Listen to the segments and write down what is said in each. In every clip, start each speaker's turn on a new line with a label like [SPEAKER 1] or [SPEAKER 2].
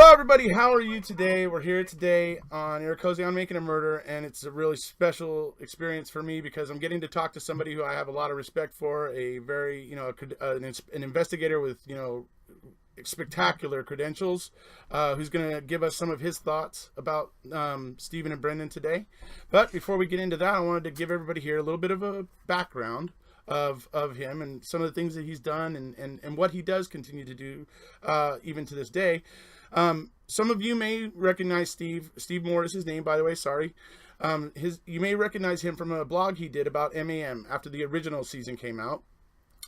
[SPEAKER 1] Hello, everybody. How are you today? We're here today on Eric Cozy on Making a Murder, and it's a really special experience for me because I'm getting to talk to somebody who I have a lot of respect for, a very, an investigator with, spectacular credentials, who's going to give us some of his thoughts about Stephen and Brendan today. But before we get into that, I wanted to give everybody here a little bit of a background of him and some of the things that he's done and what he does continue to do even to this day. Some of you may recognize Steve Moore is his name, by the way, sorry. You may recognize him from a blog he did about MAM after the original season came out.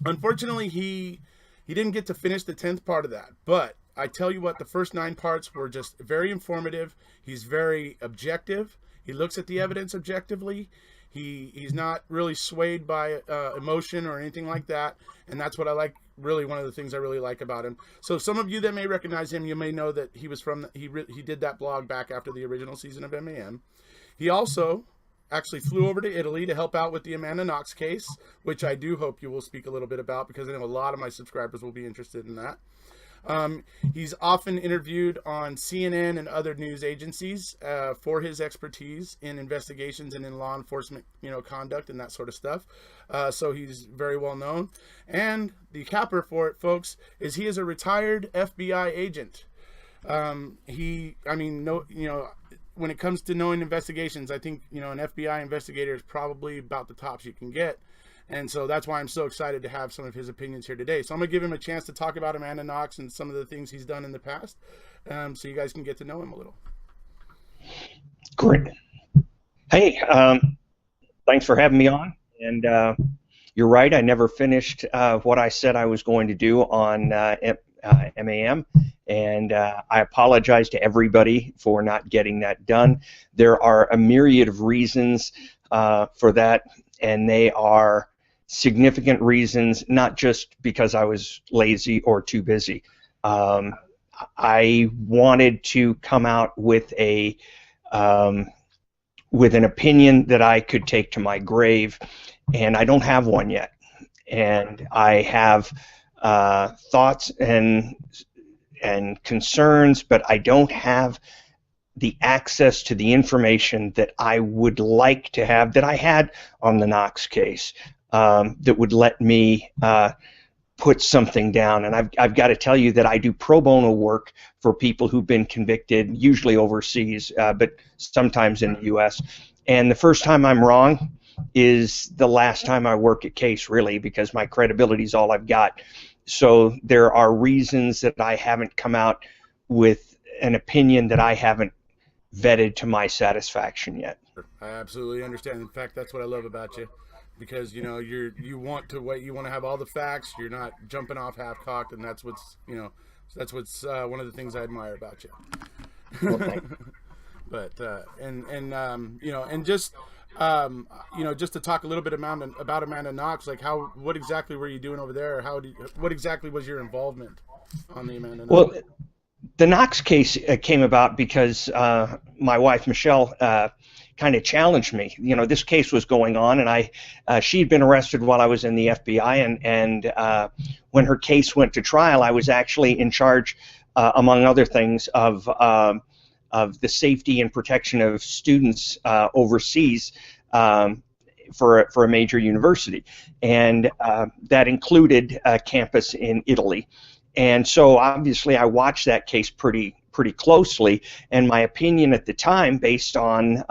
[SPEAKER 1] Unfortunately, he didn't get to finish the 10th part of that, but I tell you what, the first 9 parts were just very informative. He's very objective. He looks at the evidence objectively. He's not really swayed by emotion or anything like that, and that's what I like. Really, one of the things I really like about him. So some of you that may recognize him, you may know that he was from he did that blog back after the original season of MAM. He also actually flew over to Italy to help out with the Amanda Knox case, which I do hope you will speak a little bit about because I know a lot of my subscribers will be interested in that. He's often interviewed on CNN and other news agencies for his expertise in investigations and in law enforcement, conduct and that sort of stuff. So he's very well known. And the capper for it, folks, is he is a retired FBI agent. When it comes to knowing investigations, I think, an FBI investigator is probably about the tops you can get. And so that's why I'm so excited to have some of his opinions here today. So I'm going to give him a chance to talk about Amanda Knox and some of the things he's done in the past, so you guys can get to know him a little.
[SPEAKER 2] Great. Hey, thanks for having me on. And you're right, I never finished what I said I was going to do on MAM. And I apologize to everybody for not getting that done. There are a myriad of reasons for that, and they are significant reasons, not just because I was lazy or too busy. I wanted to come out with an opinion that I could take to my grave, and I don't have one yet. And I have thoughts and concerns, but I don't have the access to the information that I would like to have, that I had on the Knox case, that would let me put something down. And I've got to tell you that I do pro bono work for people who've been convicted, usually overseas, but sometimes in the U.S. And the first time I'm wrong is the last time I work a case, really, because my credibility is all I've got. So there are reasons that I haven't come out with an opinion that I haven't vetted to my satisfaction yet.
[SPEAKER 1] I absolutely understand. In fact, that's what I love about you, because you want to have all the facts. You're not jumping off half-cocked, and that's what's one of the things I admire about you.
[SPEAKER 2] Well, thank you.
[SPEAKER 1] But just to talk a little bit about Amanda Knox, like what exactly were you doing over there? What exactly was your involvement on the Amanda Knox?
[SPEAKER 2] Well, the Knox case came about because my wife Michelle kind of challenged me. This case was going on, and she'd been arrested while I was in the FBI, and when her case went to trial, I was actually in charge, among other things, of the safety and protection of students overseas for a major university, and that included a campus in Italy. And so obviously I watched that case pretty closely, and my opinion at the time, based on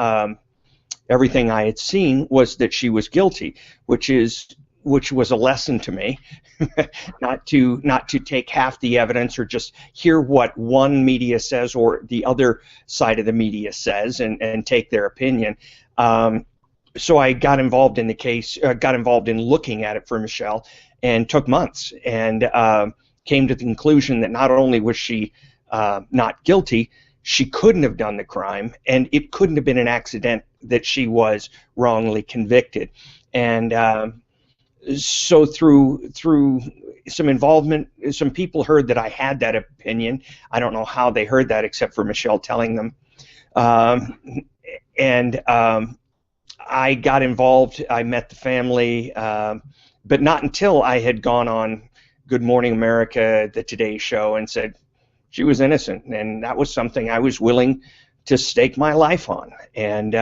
[SPEAKER 2] everything I had seen, was that she was guilty, which was a lesson to me, not to take half the evidence or just hear what one media says or the other side of the media says and take their opinion. So I got involved in the case, got involved in looking at it for Michelle, and took months, and came to the conclusion that not only was she not guilty, she couldn't have done the crime, and it couldn't have been an accident that she was wrongly convicted. And so through some involvement, some people heard that I had that opinion. I don't know how they heard that except for Michelle telling them. I got involved. I met the family, but not until I had gone on Good Morning America, the Today Show, and said, She was innocent, and that was something I was willing to stake my life on. And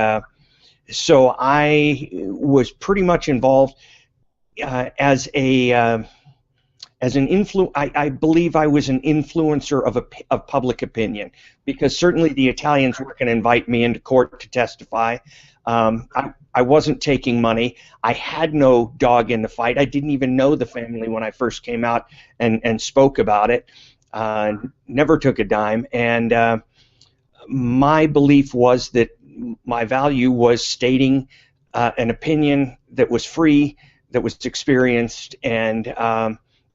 [SPEAKER 2] so I was pretty much involved as an I believe I was an influencer of public opinion, because certainly the Italians were going to invite me into court to testify. I wasn't taking money. I had no dog in the fight. I didn't even know the family when I first came out and spoke about it. Never took a dime. And my belief was that my value was stating an opinion that was free, that was experienced, and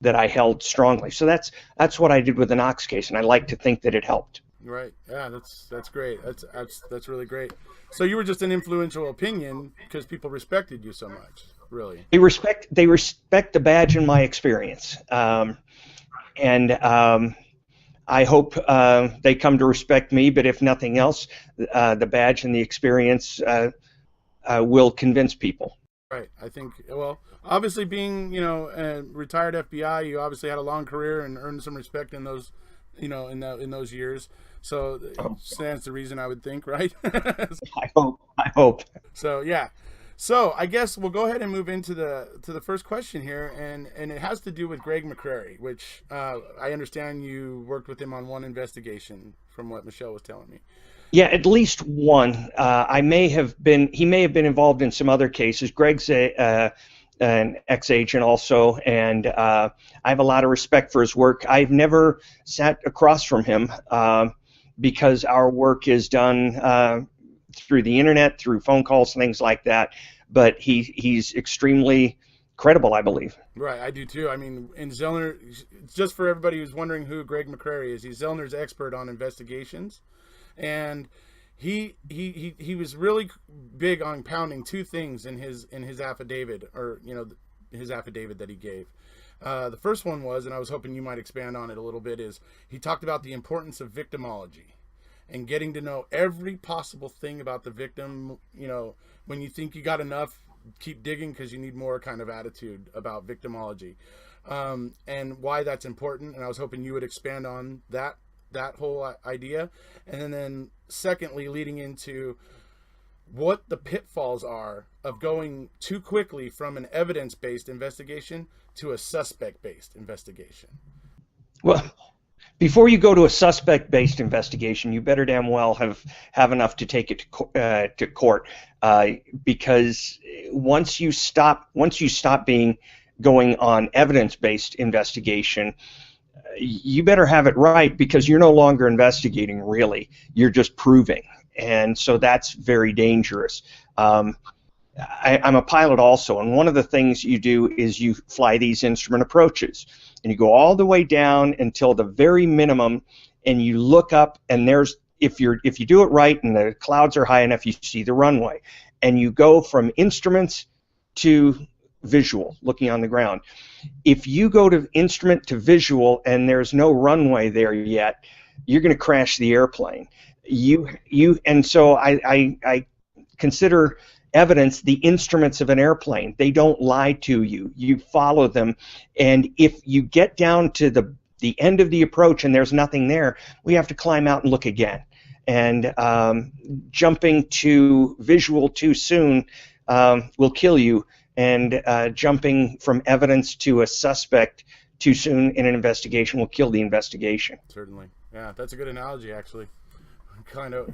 [SPEAKER 2] that I held strongly. So that's what I did with the Knox case, and I like to think that it helped.
[SPEAKER 1] Right. Yeah, that's great. That's really great. So you were just an influential opinion because people respected you so much, really.
[SPEAKER 2] They respect the badge and my experience, and I hope they come to respect me. But if nothing else, the badge and the experience will convince people.
[SPEAKER 1] Right. I think, well, obviously being, a retired FBI, you obviously had a long career and earned some respect in those, in those years. So stands to reason, I would think, right?
[SPEAKER 2] I hope.
[SPEAKER 1] So, yeah. So I guess we'll go ahead and move into the first question here, and it has to do with Greg McCrary, which I understand you worked with him on one investigation, from what Michelle was telling me.
[SPEAKER 2] Yeah, at least one. He may have been involved in some other cases. Greg's an ex-agent also, and I have a lot of respect for his work. I've never sat across from him because our work is done through the internet, through phone calls, things like that. But he's extremely credible, I believe.
[SPEAKER 1] Right, I do too. I mean, in Zellner, just for everybody who's wondering who Greg McCrary is, he's Zellner's expert on investigations. And he was really big on pounding two things in his affidavit, or his affidavit that he gave. The first one was, and I was hoping you might expand on it a little bit, is he talked about the importance of victimology and getting to know every possible thing about the victim. When you think you got enough, keep digging because you need more kind of attitude about victimology, and why that's important. And I was hoping you would expand on that whole idea. And then secondly, leading into what the pitfalls are of going too quickly from an evidence-based investigation to a suspect-based investigation.
[SPEAKER 2] Well, before you go to a suspect-based investigation, you better damn well have enough to take it to court, because once you stop going on evidence-based investigation, you better have it right, because you're no longer investigating, really. You're just proving. And so that's very dangerous. I'm a pilot also, and one of the things you do is you fly these instrument approaches, and you go all the way down until the very minimum, and you look up, and if you do it right and the clouds are high enough, you see the runway, and you go from instruments to visual, looking on the ground. If you go to instrument to visual and there's no runway there yet, you're going to crash the airplane. And so I consider evidence the instruments of an airplane. They don't lie to you. You follow them, and if you get down to the end of the approach and there's nothing there, we have to climb out and look again. And jumping to visual too soon will kill you. And jumping from evidence to a suspect too soon in an investigation will kill the investigation.
[SPEAKER 1] Certainly. Yeah, that's a good analogy, actually.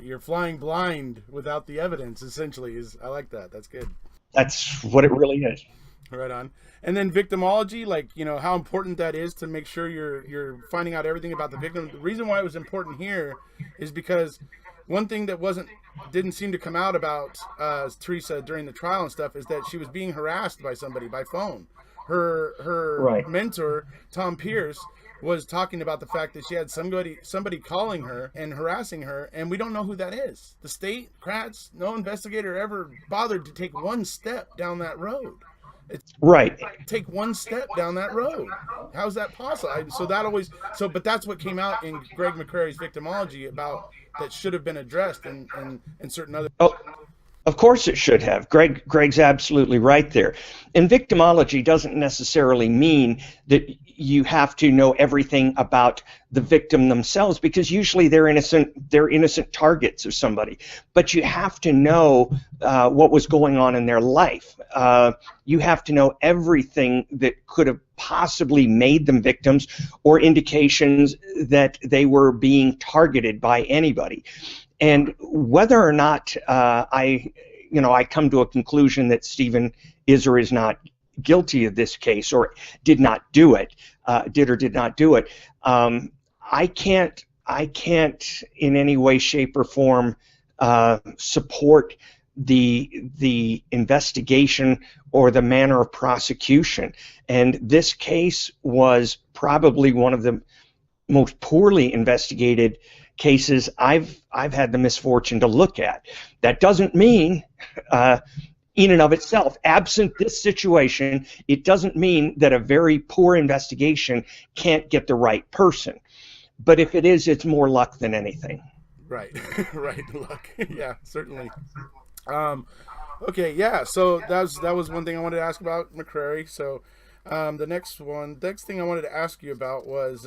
[SPEAKER 1] You're flying blind without the evidence, essentially. I like that. That's good.
[SPEAKER 2] That's what it really is.
[SPEAKER 1] Right on. And then victimology, how important that is to make sure you're finding out everything about the victim. The reason why it was important here is because one thing that didn't seem to come out about Teresa during the trial and stuff is that she was being harassed by somebody by phone. Her
[SPEAKER 2] right.
[SPEAKER 1] mentor, Tom Pierce, was talking about the fact that she had somebody calling her and harassing her, and we don't know who that is. The state, Kratz, no investigator ever bothered to take one step down that road.
[SPEAKER 2] Right.
[SPEAKER 1] Take one step down that road. How's that possible? But that's what came out in Greg McCrary's victimology about that should have been addressed and certain other.
[SPEAKER 2] Of course it should have. Greg's absolutely right there. And victimology doesn't necessarily mean that you have to know everything about the victim themselves, because usually they're innocent targets of somebody. But you have to know what was going on in their life. You have to know everything that could have possibly made them victims, or indications that they were being targeted by anybody. And whether or not I come to a conclusion that Stephen is or is not guilty of this case, or did or did not do it, I can't in any way, shape, or form support the investigation or the manner of prosecution. And this case was probably one of the most poorly investigated cases I've had the misfortune to look at. That doesn't mean, in and of itself, absent this situation, it doesn't mean that a very poor investigation can't get the right person. But if it is, it's more luck than anything.
[SPEAKER 1] Right, right, luck. Yeah, certainly. Okay, yeah. So that was one thing I wanted to ask about McCrary. So the next thing I wanted to ask you about was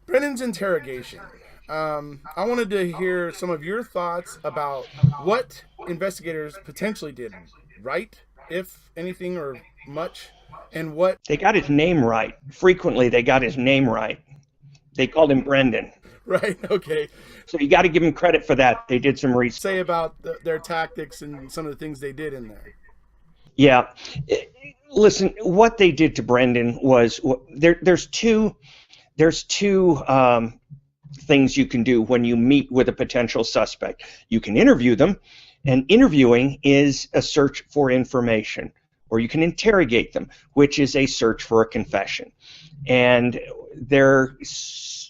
[SPEAKER 1] Brennan's interrogation. I wanted to hear some of your thoughts about what investigators potentially did right, if anything, or much, and what
[SPEAKER 2] They got his name right. Frequently, they got his name right. They called him Brendan.
[SPEAKER 1] right. Okay.
[SPEAKER 2] So you got to give them credit for that. They did some research.
[SPEAKER 1] Say about their tactics and some of the things they did in there.
[SPEAKER 2] Yeah. Listen, what they did to Brendan was there's two things you can do when you meet with a potential suspect. You can interview them, and interviewing is a search for information, or you can interrogate them, which is a search for a confession. And they're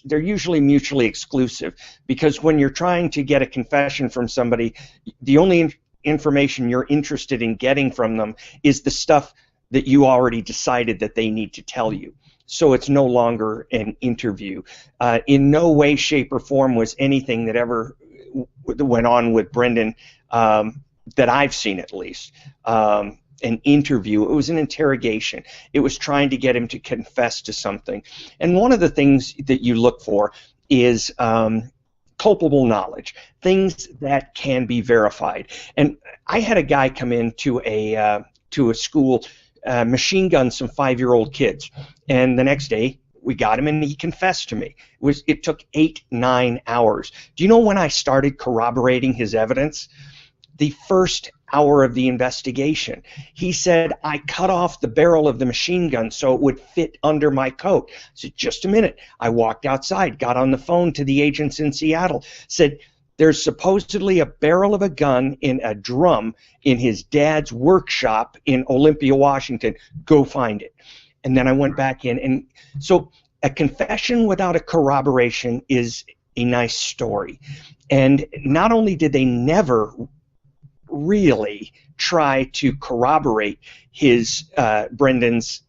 [SPEAKER 2] usually mutually exclusive, because when you're trying to get a confession from somebody, the only information you're interested in getting from them is the stuff that you already decided that they need to tell you. So it's no longer an interview. In no way, shape, or form was anything that ever went on with Brendan, that I've seen at least, an interview. It was an interrogation. It was trying to get him to confess to something. And one of the things that you look for is culpable knowledge, things that can be verified. And I had a guy come into a school, machine gun some 5-year-old kids, and the next day we got him and he confessed to me. It took 8-9 hours. Do you know when I started corroborating his evidence? The first hour of the investigation. He said, I cut off the barrel of the machine gun so it would fit under my coat. I said, just a minute. I walked outside, got on the phone to the agents in Seattle, said, there's supposedly a barrel of a gun in a drum in his dad's workshop in Olympia, Washington. Go find it. And then I went back in. And so a confession without a corroboration is a nice story. And not only did they never really try to corroborate his Brendan's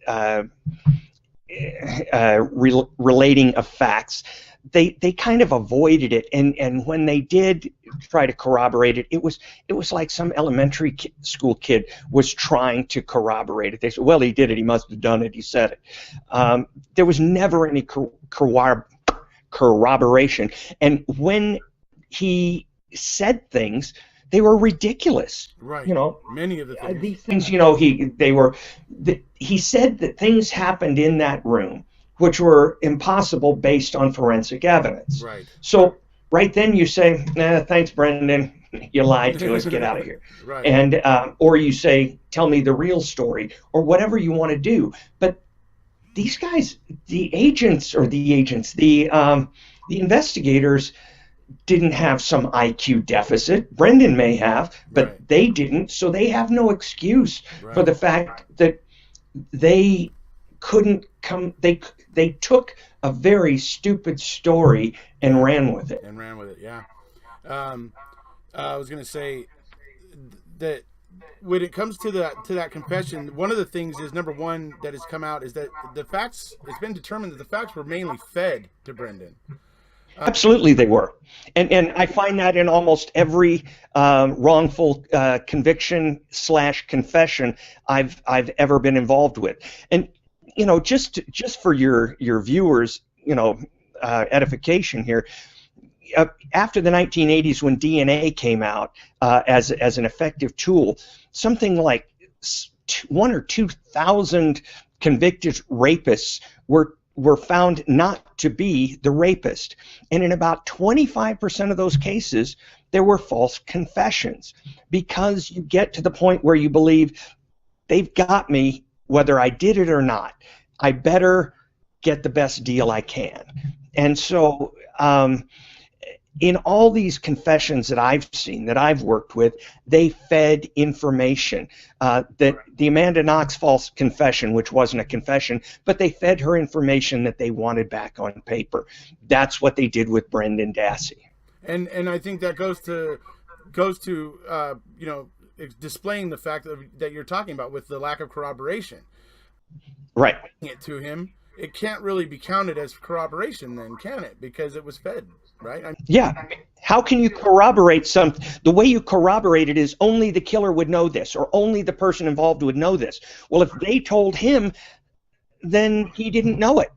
[SPEAKER 2] relating of facts, they kind of avoided it, and when they did try to corroborate it, it was like some elementary school kid was trying to corroborate it. They said, well, he did it, he must have done it, he said it. There was never any corroboration, and when he said things, they were ridiculous.
[SPEAKER 1] Right. Many of the things.
[SPEAKER 2] These things, he said that things happened in that room which were impossible based on forensic evidence.
[SPEAKER 1] Right.
[SPEAKER 2] So right then you say, thanks, Brendan, you lied to us, get out of here.
[SPEAKER 1] Right.
[SPEAKER 2] And or you say, tell me the real story, or whatever you want to do. But these guys, the investigators didn't have some IQ deficit. Brendan may have, but
[SPEAKER 1] right.
[SPEAKER 2] They didn't, so they have no excuse
[SPEAKER 1] right.
[SPEAKER 2] for the fact that they couldn't come. They took a very stupid story and ran with it.
[SPEAKER 1] Yeah. I was going to say that when it comes to that confession, one of the things is, number one, that has come out is that the facts. It's been determined that the facts were mainly fed to Brendan.
[SPEAKER 2] Absolutely, they were, and I find that in almost every wrongful conviction slash confession I've ever been involved with. And just for your viewers, edification here. After the 1980s, when DNA came out as an effective tool, something like 1 or 2 thousand convicted rapists were found not to be the rapist. And in about 25% of those cases, there were false confessions, because you get to the point where you believe they've got me whether I did it or not. I better get the best deal I can. And so in all these confessions that I've seen, that I've worked with, they fed information. That the Amanda Knox false confession, which wasn't a confession, but they fed her information that they wanted back on paper. That's what they did with Brendan Dassey.
[SPEAKER 1] And I think that goes to displaying the fact that you're talking about with the lack of corroboration.
[SPEAKER 2] Right.
[SPEAKER 1] It to him, it can't really be counted as corroboration then, can it? Because it was fed, right?
[SPEAKER 2] Yeah. How can you corroborate something? The way you corroborate it is only the killer would know this, or only the person involved would know this. Well, if they told him, then he didn't know it,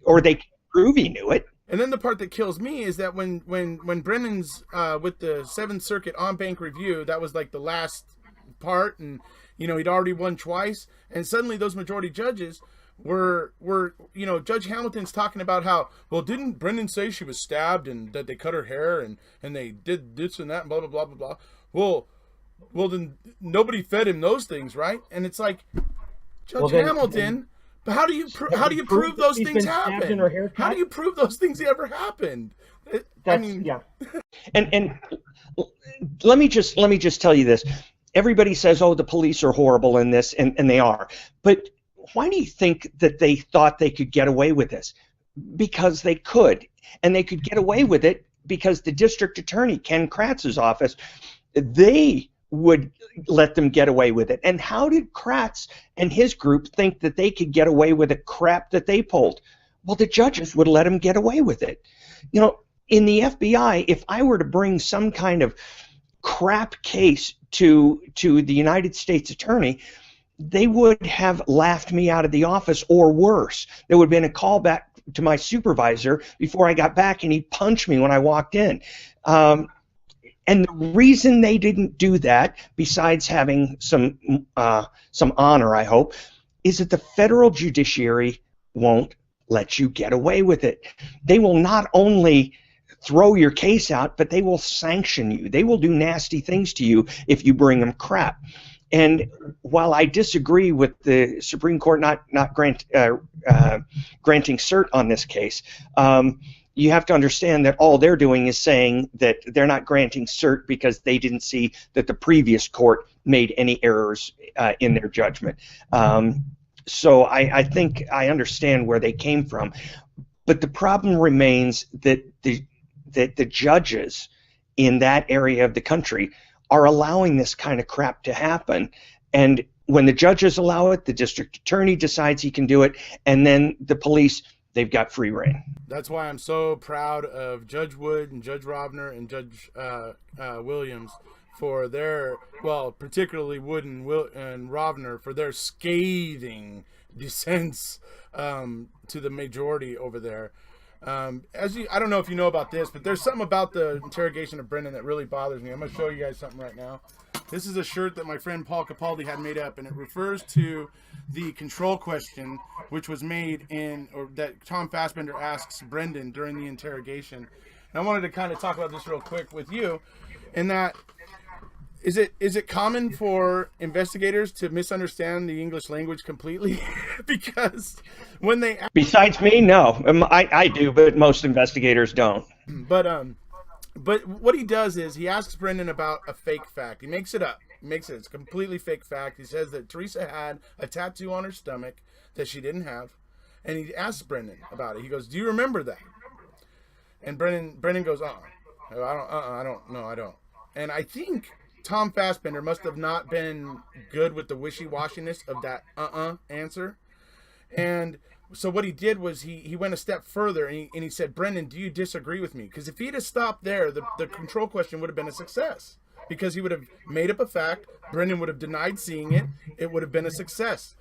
[SPEAKER 2] or they can prove he knew it.
[SPEAKER 1] And then the part that kills me is that when Brennan's with the Seventh Circuit en banc review, that was like the last part, and he'd already won twice, and suddenly those majority judges were Judge Hamilton's talking about how, well, didn't Brendan say she was stabbed and that they cut her hair and they did this and that and blah blah blah blah blah. Well then nobody fed him those things, right? And it's like, Judge Hamilton, but how do you prove those things happened? How do you prove those things ever happened?
[SPEAKER 2] Yeah. And let me just tell you this. Everybody says, oh, the police are horrible in this, and they are. But why do you think that they thought they could get away with this? Because they could. And they could get away with it because the district attorney, Ken Kratz's office, they would let them get away with it. And how did Kratz and his group think that they could get away with the crap that they pulled? Well, the judges would let them get away with it. In the FBI, if I were to bring some kind of crap case to the United States attorney, they would have laughed me out of the office, or worse. There would have been a call back to my supervisor before I got back, and he'd punch me when I walked in. And the reason they didn't do that, besides having some honor, I hope, is that the federal judiciary won't let you get away with it. They will not only throw your case out, but they will sanction you. They will do nasty things to you if you bring them crap. And while I disagree with the Supreme Court not granting cert on this case, you have to understand that all they're doing is saying that they're not granting cert because they didn't see that the previous court made any errors in their judgment. So I think I understand where they came from. But the problem remains that the judges in that area of the country are allowing this kind of crap to happen. And when the judges allow it, the district attorney decides he can do it, and then the police, they've got free rein.
[SPEAKER 1] That's why I'm so proud of Judge Wood and Judge Robner and Judge Williams for their, well, particularly Wood and Robner, for their scathing dissents to the majority over there. I don't know if you know about this, but there's something about the interrogation of Brendan that really bothers me. I'm going to show you guys something right now. This is a shirt that my friend Paul Capaldi had made up, and it refers to the control question, which was made that Tom Fassbender asks Brendan during the interrogation. And I wanted to kind of talk about this real quick with you, in that is it common for investigators to misunderstand the English language completely? Because when they
[SPEAKER 2] besides me, no, I do, but most investigators don't.
[SPEAKER 1] But what he does is he asks Brendan about a fake fact. He makes it up. It's a completely fake fact. He says that Teresa had a tattoo on her stomach that she didn't have, and he asks Brendan about it. He goes, "Do you remember that?" And Brendan goes, I don't. And I think Tom Fassbender must have not been good with the wishy-washiness of that answer. And So what he did was he went a step further, and he said, Brendan, do you disagree with me? Because if he'd have stopped there, the control question would have been a success, because he would have made up a fact. Brendan would have denied seeing it. It would have been a success.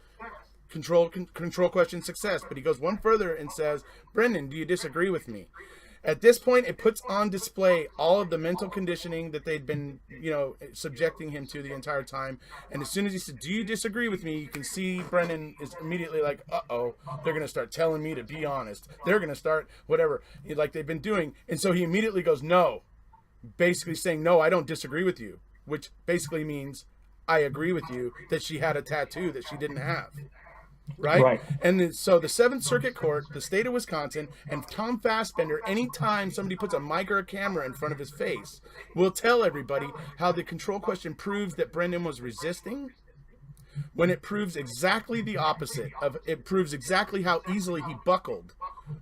[SPEAKER 1] Control question success. But he goes one further and says, Brendan, do you disagree with me? At this point, it puts on display all of the mental conditioning that they'd been, subjecting him to the entire time. And as soon as he said, do you disagree with me? You can see Brendan is immediately like, uh-oh, they're going to start telling me to be honest. They're going to start whatever, like they've been doing. And so he immediately goes, no, basically saying, no, I don't disagree with you, which basically means I agree with you that she had a tattoo that she didn't have. Right? And so the Seventh Circuit Court, the state of Wisconsin, and Tom Fassbender, anytime somebody puts a mic or a camera in front of his face, will tell everybody how the control question proves that Brendan was resisting, when it proves exactly the opposite. It proves exactly how easily he buckled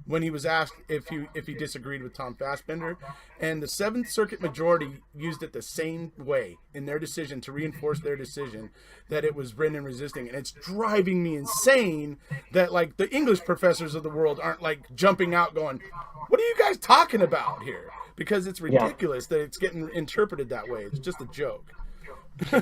[SPEAKER 1] when he was asked if he disagreed with Tom Fassbender. And the Seventh Circuit majority used it the same way in their decision to reinforce their decision that it was Brendan resisting. And it's driving me insane that like the English professors of the world aren't like jumping out going, what are you guys talking about here? Because it's ridiculous that it's getting interpreted that way. It's just a joke.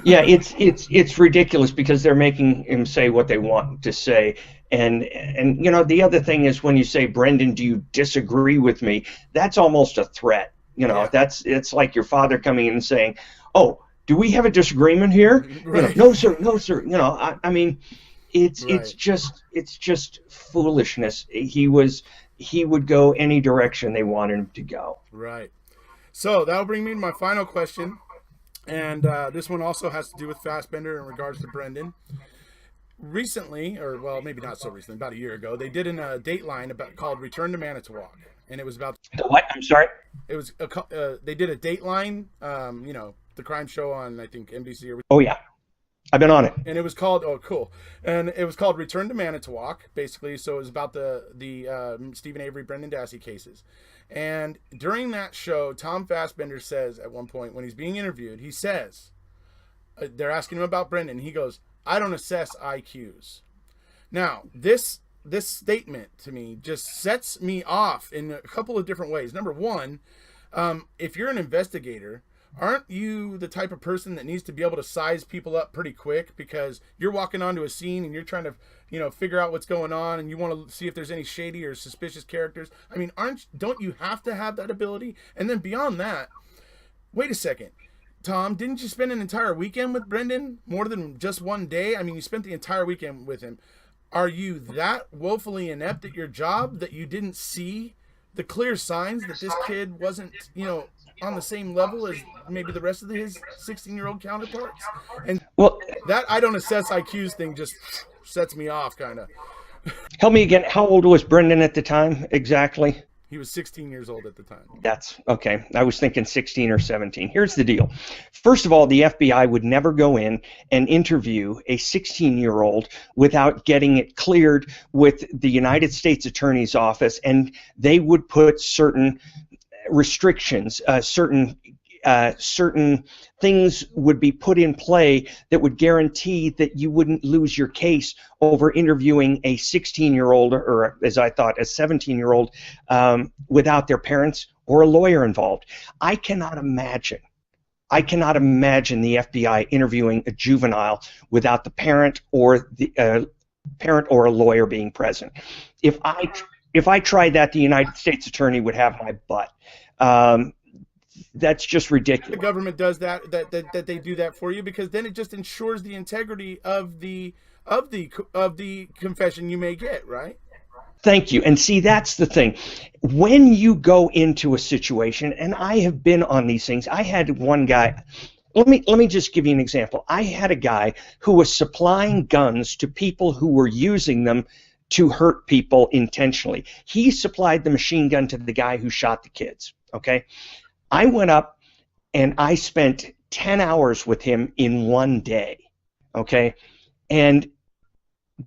[SPEAKER 2] Yeah, it's ridiculous because they're making him say what they want to say. And the other thing is, when you say, Brendan, do you disagree with me? That's almost a threat. It's like your father coming in and saying, oh, do we have a disagreement here?
[SPEAKER 1] Right.
[SPEAKER 2] No, sir. I mean, it's
[SPEAKER 1] Right.
[SPEAKER 2] just foolishness. He would go any direction they wanted him to go.
[SPEAKER 1] Right. So that'll bring me to my final question. And this one also has to do with Fassbender in regards to Brendan. Recently, or well, maybe not so recently, about a year ago, they did a Dateline called "Return to Manitowoc," and it was about
[SPEAKER 2] The what? I'm sorry.
[SPEAKER 1] it was they did a Dateline, the crime show on I think NBC or.
[SPEAKER 2] Oh yeah, I've been on it.
[SPEAKER 1] And it was called and it was called Return to Manitowoc, basically. So it was about the Stephen Avery, Brendan Dassey cases. And during that show, Tom Fassbender says at one point when he's being interviewed, he says, they're asking him about Brendan. He goes, I don't assess IQs. Now, this statement to me just sets me off in a couple of different ways. Number one, if you're an investigator, aren't you the type of person that needs to be able to size people up pretty quick, because you're walking onto a scene and you're trying to, figure out what's going on, and you want to see if there's any shady or suspicious characters? I mean, don't you have to have that ability? And then beyond that, wait a second, Tom, didn't you spend an entire weekend with Brendan? More than just one day? I mean, you spent the entire weekend with him. Are you that woefully inept at your job that you didn't see the clear signs that this kid wasn't, on the same level as maybe the rest of his 16-year-old counterparts? And that I don't assess IQs thing just sets me off, kind of.
[SPEAKER 2] Help me again. How old was Brendan at the time exactly?
[SPEAKER 1] He was 16 years old at the time.
[SPEAKER 2] That's okay. I was thinking 16 or 17. Here's the deal. First of all, the FBI would never go in and interview a 16-year-old without getting it cleared with the United States Attorney's Office, and they would put certain restrictions, certain things would be put in play that would guarantee that you wouldn't lose your case over interviewing a 16-year-old, or as I thought, a 17-year-old, without their parents or a lawyer involved. I cannot imagine the FBI interviewing a juvenile without the parent or a lawyer being present. If I tried that, the United States Attorney would have my butt. That's just ridiculous.
[SPEAKER 1] The government does that they do that for you, because then it just ensures the integrity of the confession you may get, right?
[SPEAKER 2] Thank you. And see, that's the thing. When you go into a situation, and I have been on these things, I had one guy. Let me just give you an example. I had a guy who was supplying guns to people who were using them to hurt people intentionally. He supplied the machine gun to the guy who shot the kids. Okay, I went up and I spent 10 hours with him in one day. Okay, and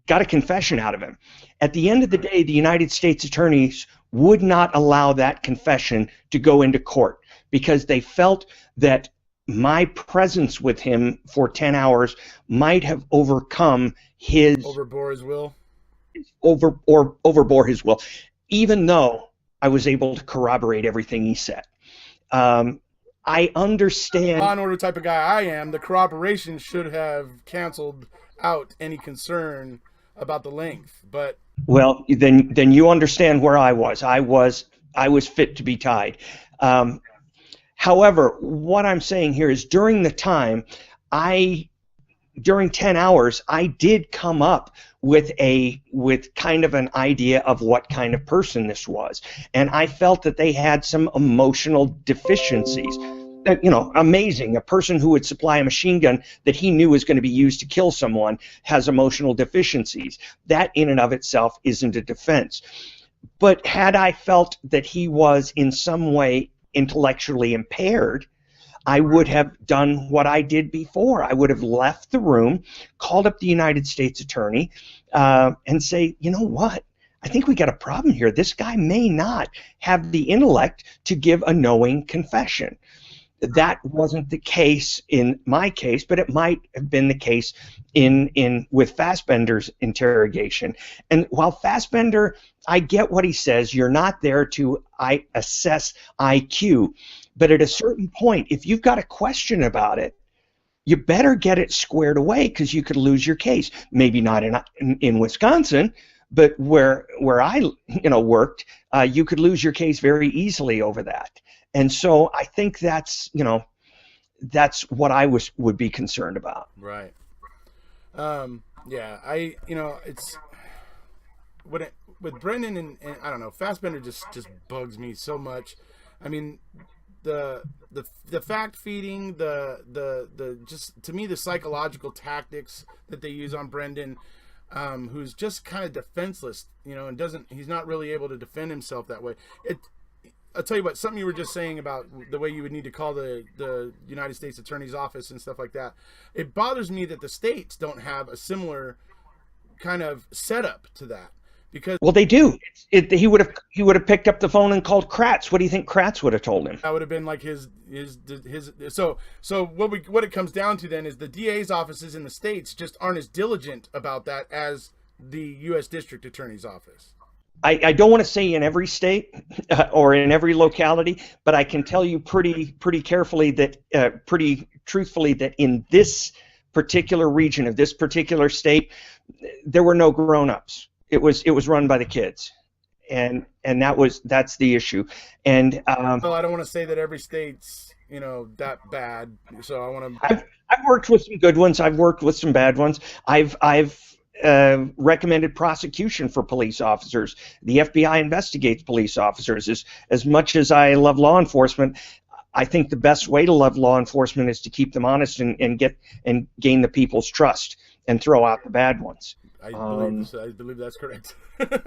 [SPEAKER 2] got a confession out of him. At the end of the day, the United States attorneys would not allow that confession to go into court because they felt that my presence with him for 10 hours might have overbore his will. overbore his will, even though I was able to corroborate everything he said. I understand.
[SPEAKER 1] Law and order type of guy I am, the corroboration should have canceled out any concern about the length. But
[SPEAKER 2] Well, then you understand where I was. I was fit to be tied. However, what I'm saying here is during the time, during 10 hours, I did come up with kind of an idea of what kind of person this was. And I felt that they had some emotional deficiencies. Amazing. A person who would supply a machine gun that he knew was going to be used to kill someone has emotional deficiencies. That in and of itself isn't a defense. But had I felt that he was in some way intellectually impaired, I would have done what I did before. I would have left the room, called up the United States Attorney, and say, you know what? I think we got a problem here. This guy may not have the intellect to give a knowing confession. That wasn't the case in my case, but it might have been the case with Fassbender's interrogation. And while Fassbender, I get what he says, you're not there to assess IQ, but at a certain point, if you've got a question about it, you better get it squared away, because you could lose your case. Maybe not in Wisconsin, but where I worked, you could lose your case very easily over that. And so I think that's what I would be concerned about.
[SPEAKER 1] Right. Yeah. It's with Brendan and I don't know, Fassbender just bugs me so much. I mean, the fact feeding, the just, to me, the psychological tactics that they use on Brendan, who's just kind of defenseless, and he's not really able to defend himself that way. I'll tell you what, something you were just saying about the way you would need to call the United States Attorney's Office and stuff like that. It bothers me that the states don't have a similar kind of setup to that. Because,
[SPEAKER 2] well, they do. He would have picked up the phone and called Kratz. What do you think Kratz would have told him?
[SPEAKER 1] That would have been like his. So what it comes down to then is the DA's offices in the states just aren't as diligent about that as the U.S. District Attorney's Office.
[SPEAKER 2] I don't want to say in every state or in every locality, but I can tell you pretty carefully that pretty truthfully that in this particular region of this particular state, there were no grown-ups. It was run by the kids, and that's the issue. And
[SPEAKER 1] well, I don't want to say that every state's that bad. So I want
[SPEAKER 2] to. I've worked with some good ones. I've worked with some bad ones. I've recommended prosecution for police officers. The FBI investigates police officers. As much as I love law enforcement, I think the best way to love law enforcement is to keep them honest and gain the people's trust and throw out the bad ones.
[SPEAKER 1] I believe that's correct.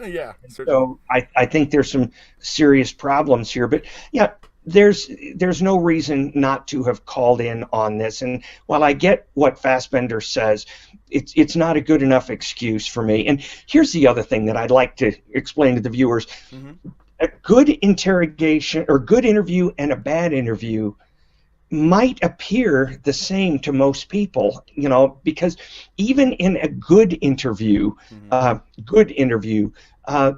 [SPEAKER 1] Yeah. Certainly.
[SPEAKER 2] So I think there's some serious problems here, but yeah, there's no reason not to have called in on this. And while I get what Fassbender says, it's not a good enough excuse for me. And here's the other thing that I'd like to explain to the viewers. Mm-hmm. A good interrogation or good interview and a bad interview might appear the same to most people, because even in a good interview,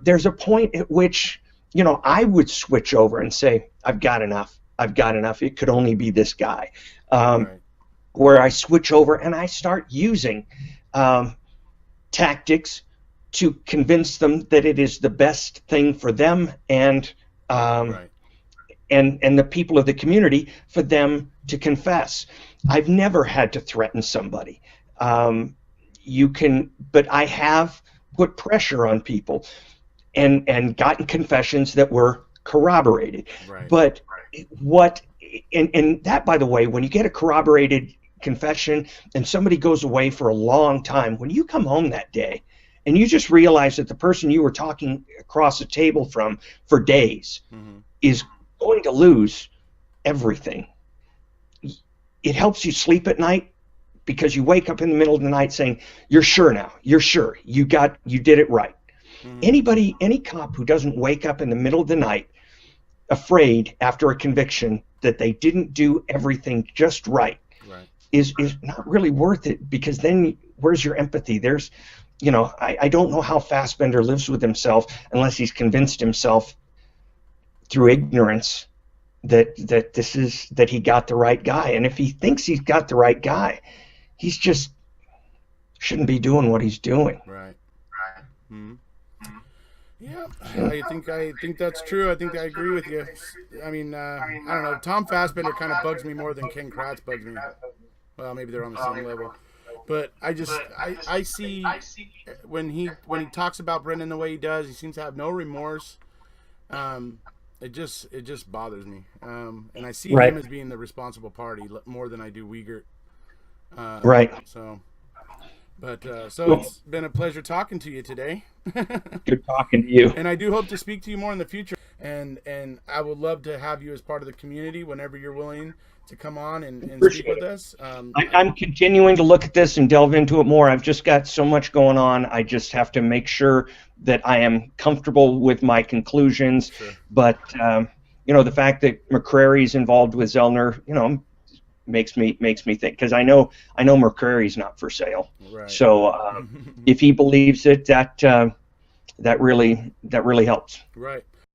[SPEAKER 2] there's a point at which, I would switch over and say, I've got enough. It could only be this guy. Right. Where I switch over and I start using tactics to convince them that it is the best thing for them and right. and the people of the community for them to confess. I've never had to threaten somebody. But I have put pressure on people and gotten confessions that were corroborated. Right. But and that, by the way, when you get a corroborated confession and somebody goes away for a long time, when you come home that day and you just realize that the person you were talking across the table from for days mm-hmm. is going to lose everything, it helps you sleep at night, because you wake up in the middle of the night saying, you're sure now, you did it right. Mm-hmm. Any cop who doesn't wake up in the middle of the night afraid after a conviction that they didn't do everything just right is not really worth it, because then where's your empathy? There's you know, I don't know how Fassbender lives with himself unless he's convinced himself through ignorance that he got the right guy. And if he thinks he's got the right guy, he's just shouldn't be doing what he's doing.
[SPEAKER 1] Right. Mm-hmm. Yeah, I think that's true. I think I agree with you. I mean, I don't know. Tom Fassbender kind of bugs me more than Ken Kratz bugs me. Well, maybe they're on the same level, but I see when he talks about Brendan the way he does, he seems to have no remorse. It just bothers me. And I see
[SPEAKER 2] Right.
[SPEAKER 1] him as being the responsible party more than I do Wiegert.
[SPEAKER 2] Right.
[SPEAKER 1] So. But so it's been a pleasure talking to you today.
[SPEAKER 2] Good talking to you.
[SPEAKER 1] And I do hope to speak to you more in the future. And I would love to have you as part of the community whenever you're willing to come on and speak with us.
[SPEAKER 2] I'm continuing to look at this and delve into it more. I've just got so much going on. I just have to make sure that I am comfortable with my conclusions.
[SPEAKER 1] Sure.
[SPEAKER 2] But you know, the fact that McCrary's involved with Zellner, you know, makes me think, because I know McCrary's not for sale.
[SPEAKER 1] Right.
[SPEAKER 2] So if he believes it, that really helps.
[SPEAKER 1] Right.